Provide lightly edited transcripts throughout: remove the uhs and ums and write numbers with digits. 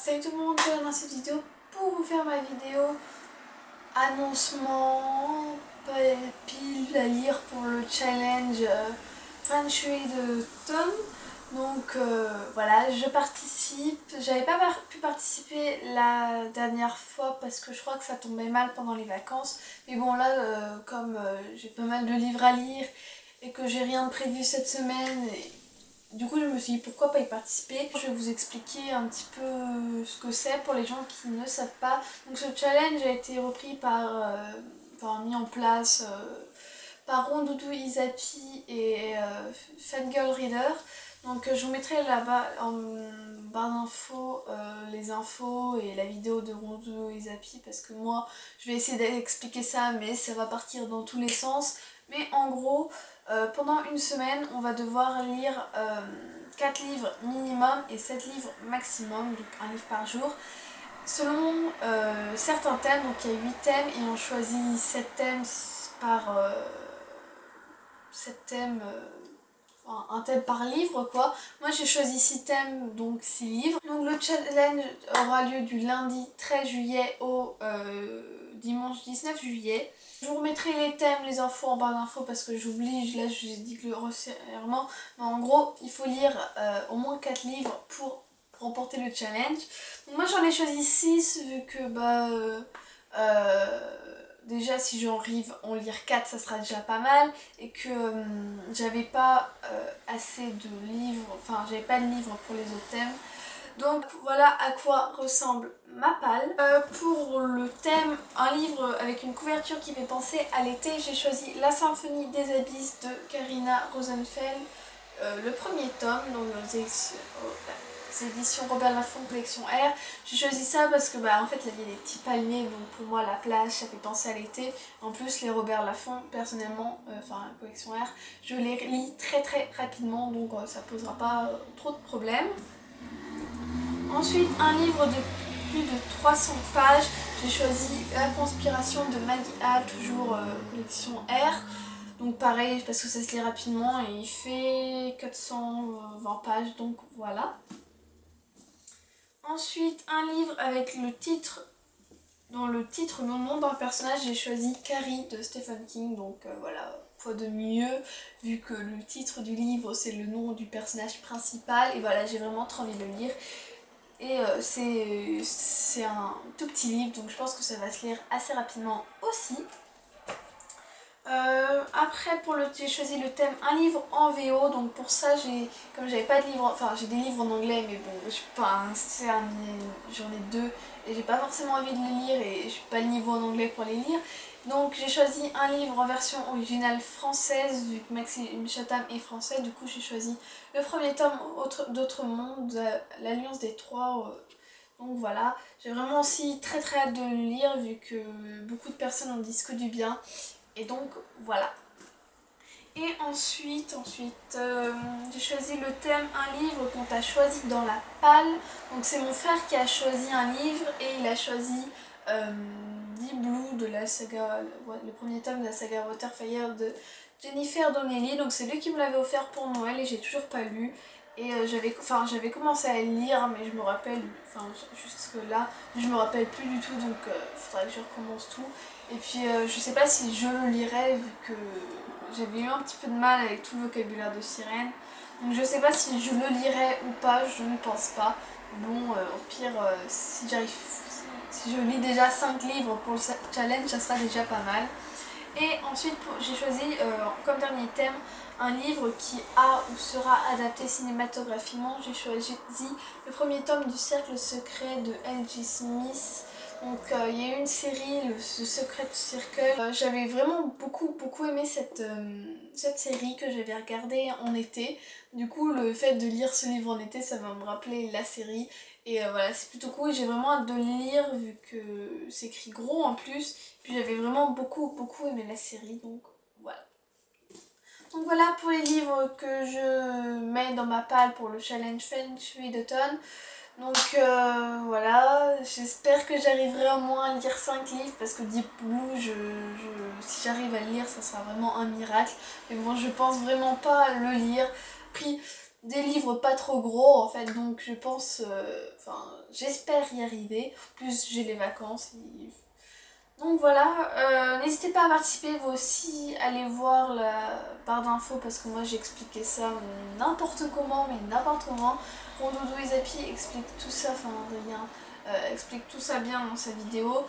Salut tout le monde, je viens dans cette vidéo pour vous faire ma vidéo annoncement pile à lire pour le challenge Feng Shui de Tom. Donc voilà, je participe. J'avais pas pu participer la dernière fois parce que je crois que ça tombait mal pendant les vacances. Mais bon là, comme j'ai pas mal de livres à lire et que j'ai rien de prévu cette semaine, du coup je me suis dit pourquoi pas y participer. Je vais vous expliquer un petit peu ce que c'est pour les gens qui ne savent pas. Donc ce challenge a été repris par, mis en place par Rondoudou Izapi et Fangirl Reader. Donc je vous mettrai là-bas en barre d'infos les infos et la vidéo de Rondoudou Izapi parce que moi je vais essayer d'expliquer ça mais ça va partir dans tous les sens. Mais en gros, pendant une semaine, on va devoir lire 4 livres minimum et 7 livres maximum, donc un livre par jour, selon certains thèmes. Donc il y a 8 thèmes et on choisit 7 thèmes par... 7 thèmes... un thème par livre quoi. Moi j'ai choisi 6 thèmes, donc 6 livres. Donc le challenge aura lieu du lundi 13 juillet au dimanche 19 juillet. Je vous remettrai les thèmes, les infos en barre d'infos parce que j'oublie, là je vous ai dit que le resserrement. Mais en gros, il faut lire au moins 4 livres pour remporter le challenge. Donc moi j'en ai choisi 6 vu que déjà si j'arrive à en lire 4 ça sera déjà pas mal et que j'avais pas assez de livres, enfin j'avais pas de livres pour les autres thèmes. Donc voilà à quoi ressemble ma palle. Pour le thème, un livre avec une couverture qui fait penser à l'été, j'ai choisi La Symphonie des Abysses de Karina Rosenfeld, le premier tome, donc aux éditions Robert Laffont collection R. J'ai choisi ça parce que en fait il y a des petits palmiers, donc pour moi la plage ça fait penser à l'été. En plus les Robert Laffont personnellement, enfin collection R, je les lis très rapidement, donc ça posera pas trop de problèmes. Ensuite, un livre de plus de 300 pages, j'ai choisi La Conspiration de Maggie Hall, toujours collection R. Donc pareil, parce que ça se lit rapidement et il fait 420 pages, donc voilà. Ensuite, un livre avec le titre, dans le titre, le nom d'un personnage, j'ai choisi Carrie de Stephen King, donc voilà, quoi de mieux, vu que le titre du livre c'est le nom du personnage principal, et voilà, j'ai vraiment trop envie de le lire. Et c'est un tout petit livre, donc je pense que ça va se lire assez rapidement aussi. Après, j'ai choisi le thème un livre en VO, donc pour ça, comme j'avais pas de livre, enfin j'ai des livres en anglais, mais bon, j'en ai 2 et j'ai pas forcément envie de les lire et je suis pas le niveau en anglais pour les lire. Donc j'ai choisi un livre en version originale française, vu que Maxime Chatham est français, du coup j'ai choisi le premier tome d'Autre Monde, l'Alliance des Trois. Donc voilà, j'ai vraiment aussi très hâte de le lire, vu que beaucoup de personnes en disent que du bien. Et donc voilà. Et ensuite j'ai choisi le thème un livre qu'on t'a choisi dans la palle. Donc c'est mon frère qui a choisi un livre et il a choisi Deep Blue de la saga, le premier tome de la saga Waterfire de Jennifer Donnelly. Donc c'est lui qui me l'avait offert pour Noël et j'ai toujours pas lu. Et j'avais commencé à le lire, mais je me rappelle, jusque là, je me rappelle plus du tout, donc faudrait que je recommence tout. Et puis je sais pas si je le lirai, vu que j'avais eu un petit peu de mal avec tout le vocabulaire de sirène. Donc je sais pas si je le lirai ou pas, je ne pense pas. Bon, au pire, si je lis déjà 5 livres pour le challenge, ça sera déjà pas mal. Et ensuite j'ai choisi comme dernier thème un livre qui a ou sera adapté cinématographiquement. J'ai choisi le premier tome du Cercle Secret de L.J. Smith. Donc il y a eu une série, The Secret Circle. J'avais vraiment beaucoup aimé cette série que j'avais regardée en été. Du coup le fait de lire ce livre en été, ça va me rappeler la série. Et voilà, c'est plutôt cool, j'ai vraiment hâte de le lire vu que c'est écrit gros en plus. Puis j'avais vraiment beaucoup aimé la série, donc voilà. Donc voilà pour les livres que je mets dans ma palle pour le challenge Feng Shui d'automne. Donc voilà, j'espère que j'arriverai au moins à lire 5 livres parce que Deep Blue, si j'arrive à le lire, ça sera vraiment un miracle. Mais bon, je pense vraiment pas le lire. Puis des livres pas trop gros en fait, donc je pense, enfin j'espère y arriver. En plus j'ai les vacances. Donc voilà, n'hésitez pas à participer, vous aussi, allez voir la barre d'infos parce que moi j'ai expliqué ça n'importe comment, mais n'importe comment. Rondoudou Izapi explique tout ça, enfin rien, explique tout ça bien dans sa vidéo.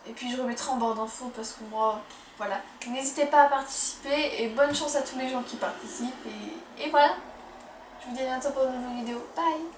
Et puis je remettrai en barre d'infos parce que moi, voilà. N'hésitez pas à participer et bonne chance à tous les gens qui participent. Et voilà, je vous dis à bientôt pour une nouvelle vidéo. Bye!